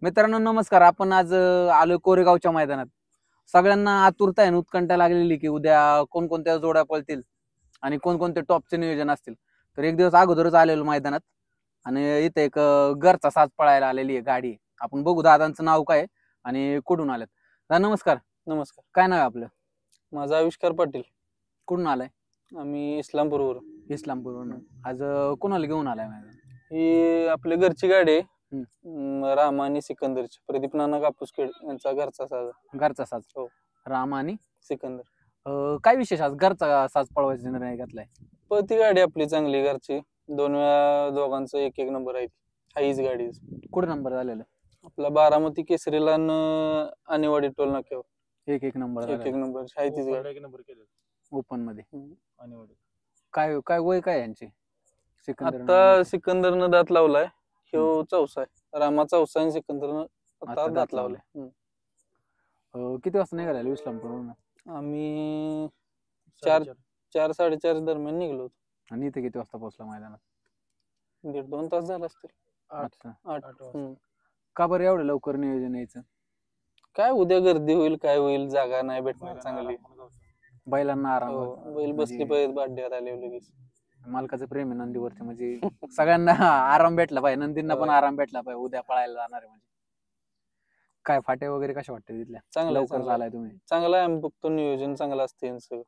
मित्रांनो नमस्कार. आपण आज आलो कोरेगावच्या मैदानात. सगळ्यांना आतुरता आहे, उत्कंठा लागलेली की उद्या कोणकोणत्या जोड्या पळतील आणि कोणकोणते टॉपचे नियोजन असतील. तर एक दिवस अगोदरच आलेलो मैदानात आणि इथे एक घरचा साज पळायला आलेली आहे गाडी. आपण बघू दादांचं नाव काय आणि कुठून आलेत. दादा नमस्कार. नमस्कार. काय नाव आहे आपलं? माझा आविष्कार पाटील. कुठून आलाय? आम्ही इस्लामपूरवरून. इस्लामपूरवरून. आज कोणाला घेऊन आलाय मैदान? ही आपली घरची गाडी आहे. रामा आणि सिकंदरची. प्रदीप नाना कापूसखेड यांचा घरचा साज. घरचा साज. हो. रामा आणि सिकंदर. काय विशेष आज घरचा साज पळवायचा निर्णय घेतलाय? ती गाडी आपली चांगली घरची. 2 वेळा दोघांचा एक नंबर आहे. हीच गाडी. कुठं नंबर झालेला? आपला बारामती केसरीला आणेवाडी टोल नाक्यावर एक नंबर. एक नंबर आहे तीच गाडी. एक नंबर केलं ओपन मध्ये. आणेवाडी. काय काय वय काय यांचे? आता सिकंदरनं दात लावलाय. ह्यो चौसा आहे. रामा चौसा आणि सिकंदरनं आता दात लावलाय. किती वाजता निघाला इस्लामपूरवरून? आम्ही 4-4:30 दरम्यान निघलो होतो. आणि इथे किती वाजता पोहोचला मैदानात? 1.5-2 तास झाला असतील. 8 का बरं एवढं लवकर नियोजन यायचं? काय उद्या गर्दी होईल, काय होईल, जागा नाही भेटणार चांगली. बैलांना आराम. बैल बसली पाहिजे बाड्यात आले लगेच. मालकाचं प्रेम आहे नंदीवरती, म्हणजे सगळ्यांना आराम भेटला पाहिजे, नंदींना पण आराम भेटला पाहिजे. उद्या पळायला जाणार आहे म्हणजे. काय फाटे वगैरे कशा वाटते तिथल्या? चांगला लवकर झालाय तुम्ही? चांगला आहे. आम्ही बघतो नियोजन चांगलं असते यांचं.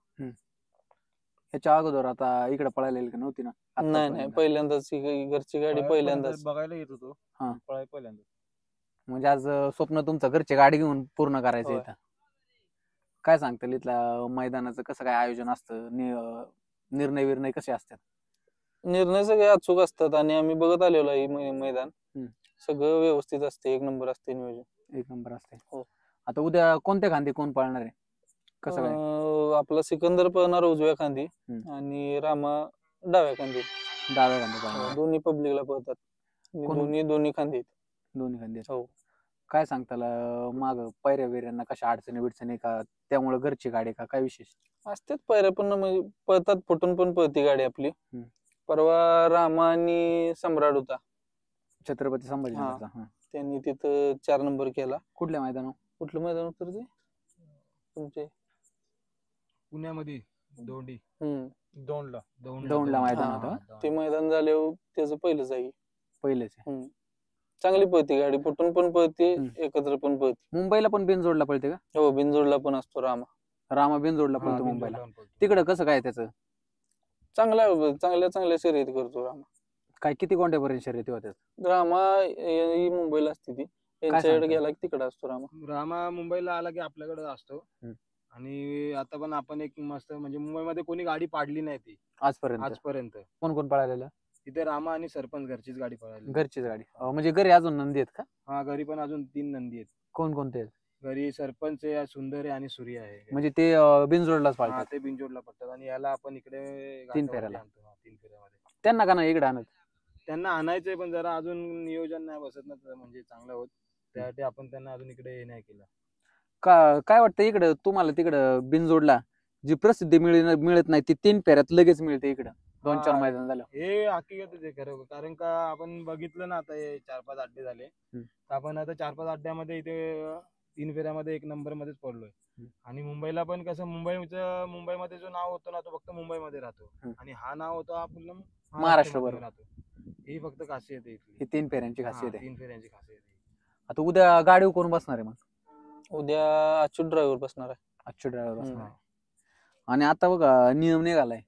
याच्या अगोदर आता इकडे पळायला येईल का? नव्हती ना? नाही पहिल्यांदाच घरची गाडी पहिल्यांदाच बघायला येत होतो. पळाय पहिल्यांदा. म्हणजे आज स्वप्न तुमचं घरची गाडी घेऊन पूर्ण करायचं इथं. काय सांगता इथल्या मैदानाचं कसं काय आयोजन असतं? निर्णय कसे असतात? निर्णय सगळे अचूक असतात आणि आम्ही बघत आलेलो आहे मैदान. सगळं व्यवस्थित असते. एक नंबर असते नियोजन. एक नंबर असते. हो. आता उद्या कोणत्या खांदी कोण पळणार आहे? कसं काय? आपला सिकंदर पळणार उजव्या खांदी आणि रामा डाव्या खांदी. डाव्या खांदी. दोन्ही पब्लिकला पळतात. दोन्ही खांदी. दोन्ही खांदी. हो. काय सांगता माग पैऱ्या बिऱ्यांना कशा अडचणी का? त्यामुळे घरची गाडी का? काय विशेष असतात पैऱ्या? पण म्हणजे पळतात, फुटून पण पळती गाडी आपली. परवा रामा आणि सम्राट होता, छत्रपती संभाजी. त्यांनी तिथं 4 नंबर केला. कुठल्या मैदानावर? कुठलं मैदान होतं ते तुमचे? पुण्यामध्ये दोंडी. दौंडला मैदान होतं. ते मैदान झाल्यावर त्याचं पहिलंच आहे. पहिलेच. चांगली पळती गाडी, फुटून पण पळते, एकत्र पण पळते. मुंबईला पण बिनजोडला पळते का? हो, बिनजोडला पण असतो रामा बिनजोडला पळतो मुंबईला. तिकडं कसं काय त्याचं? चांगल्या शर्यती करतो रामा. काय किती कोणत्यापर्यंत शर्यती होत्या? रामा ही मुंबईला असते. ती यांच्याकडे गेला की तिकडे असतो रामा मुंबईला आला की आपल्याकडे असतो. आणि आता पण आपण एक मस्त, म्हणजे मुंबईमध्ये कोणी गाडी पाडली नाही ती आजपर्यंत. कोण कोण पळालेलं तिथे? रामा आणि सरपंच घरचीच गाडी पळाली. घरचीच गाडी. म्हणजे घरी अजून नंदी आहेत का? हा, घरी पण अजून 3 नंदी आहेत. कोणकोणते आहेत घरी? सरपंच आहे, सुंदर आहे आणि सूर्य आहे. म्हणजे ते बिनजोडलाच पाळतात? ते बिनजोडला पडतात. आणि याला आपण इकडे 3 फेऱ्याला. 3 फेऱ्यामध्ये. त्यांना का नाही इकडे आणत? त्यांना आणायचंय, पण जरा अजून नियोजन नाही बसत ना, म्हणजे चांगलं होत. त्यासाठी आपण त्यांना अजून इकडे हे नाही केलं. काय वाटतं इकडं तुम्हाला? तिकडं बिनजोडला जी प्रसिद्धी मिळत नाही ती 3 फेऱ्यात लगेच मिळते इकडं 2-4 मैदान झालं. हे हकीकतच आहे खरं. कारण का आपण बघितलं ना, आता हे 4-5 अड्डे झाले. आपण आता 4-5 अड्ड्यामध्ये इथे 3 फेऱ्यामध्ये 1 नंबर मध्येच पडलोय. आणि मुंबईला पण कसं, मुंबईमध्ये जो नाव होतो ना, तो फक्त मुंबईमध्ये राहतो. आणि हा नाव होतो हा पूर्ण महाराष्ट्रभर राहतो. ही फक्त खासियत आहे इथली. ही 3 फेऱ्यांची खासियत आहे. 3 फेऱ्यांची खासियत आहे. आता उद्या गाडीवर कोण बसणार आहे मग? उद्या अच्युत ड्रायव्हर बसणार आहे. अच्युत ड्रायव्हर बसणार आहे. आणि आता बघा नियम निघालाय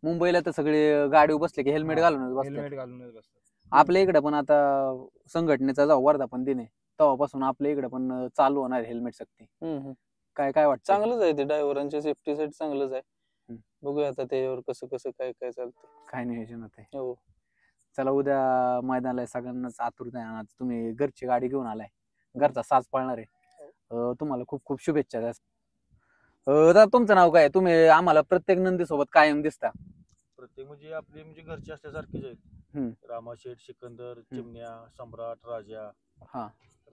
मुंबईला, तर सगळे गाडीवर बसले की हेल्मेट घालूनच बसतात. आपल्या इकडे पण आता संघटनेचा जेव्हा वर्धापन दिन आहे तेव्हापासून आपल्या इकडे पण चालू होणार हेल्मेट सक्ती. काय वाटतं? चांगलंच आहे ते. ड्रायव्हरांच्या सेफ्टीसाठी चांगलंच आहे. बघूया आता त्याच्यावर कसं काय चालतं, काय नियोजन होत आहे. हो. चला उद्या मैदानाला सगळ्यांनाच आतुरता आहे. आज तुम्ही घरची गाडी घेऊन आलाय, घरचा साज पाळणार आहे. तुम्हाला खूप खूप शुभेच्छा. दादा तुमचं नाव काय? तुम्ही आम्हाला प्रत्येक नंदी सोबत कायम दिसता. प्रत्येक म्हणजे आपली घरची असल्यासारखीच आहेत. रामाशेठ, सिकंदर, चिमण्या, सम्राट, राजा.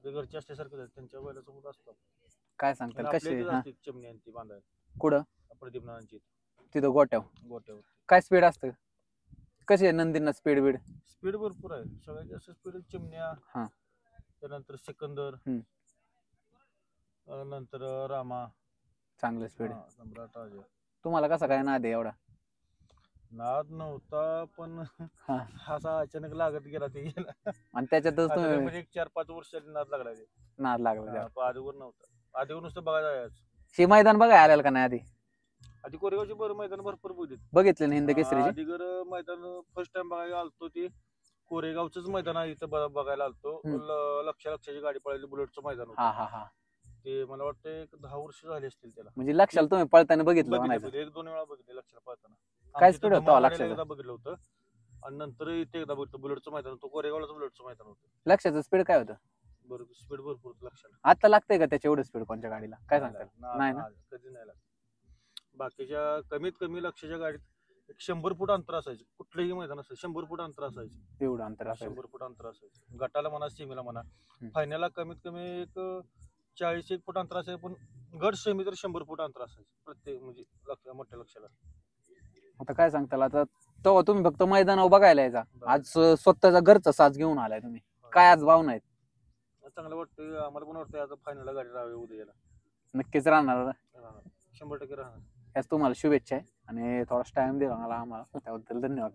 ते घरची असल्यासारखंच आहेत. त्यांच्या बैलासोबत असतो. काय सांगताल कशी चिमण्या ती बांधायला? कुठं? प्रदीप नानांची तिथं गोट्यावर. काय स्पीड असतं? कशी आहे नंदींना स्पीड भरपूर आहे. सगळ्यात जास्त स्पीड चिमण्या, त्यानंतर सिकंदर, हम्म. नंतर रामा, चांगलं स्पीड आहे. सम्राट राजा. तुम्हाला कसा काय नाद आहे एवढा? नाद नव्हता पण हा. असा अचानक लागत गेला ते आणि त्याच्यातच आता तुम्ही म्हणजे 4-5 वर्षांनी नाद लागला ते. नाद लागला त्याला. आधीवर नव्हता. आधीवर नुसतं बघायला जायचं. हे मैदान बघायला आलेलं का नाही आधी? आधी कोरेगावची मैदान भरपूर बघितली. बघितले ना हिंद केसरीची? आधीगर मैदान फर्स्ट टाइम बघायला आलतो ते कोरेगावचंच मैदान आहे इथं बघायला आलतो. लक्षाची गाडी पळाली, बुलेटचं मैदान होतं. हा हा हा. ते मला वाटतं एक 10 वर्ष झाली असतील त्याला. म्हणजे लक्षाला तुम्ही पळताना बघितलं म्हणायचं? 1-2 वेळा बघितले लक्षाला पळताना. काय स्पीड होतं लक्षाचं? एकदा बघितलं होतं आणि नंतर इथे एकदा बघितलं बुलेटचं मैदान होतं. कोरेगावलाच बुलेटचं मैदान होतं. लक्षाचं स्पीड काय होतं? बरोबर, स्पीड भरपूर होतं लक्षाला. आता लागतंय का त्याच्या एवढं स्पीड कोणत्या गाडीला? काय सांगताल? नाही ना? कधी नाही लागत. बाकीच्या कमीत कमी लक्षाच्या गाडीत 100 फूट अंतर असायचं. कुठलंही मैदान असायचं 100 फूट अंतर असायचं. एवढं अंतर असेल? 100 फूट अंतर असायचं. गटाला म्हणा, सेमीला म्हणा. फायनलला कमीत कमी एक 40 फूट अंतर असायचं, पण गट सेमी तर 100 फूट अंतर असायचं प्रत्येक म्हणजे मोठ्या लक्षाला. आता काय सांगताल? आता तेव्हा तुम्ही फक्त मैदानावर बघायला यायचा, आज स्वतःचा घरचा साज घेऊन आलाय तुम्ही. काय आज भावना आहेत? चांगलं वाटतंय आम्हाला, पण वाटतंय आता फायनलला गाडी राहावी उद्याला. नक्कीच राहणार. 100% राहणार. याच तुम्हाला शुभेच्छा आहे आणि थोडासा टाइम दिला मला आम्हाला, त्याबद्दल धन्यवाद.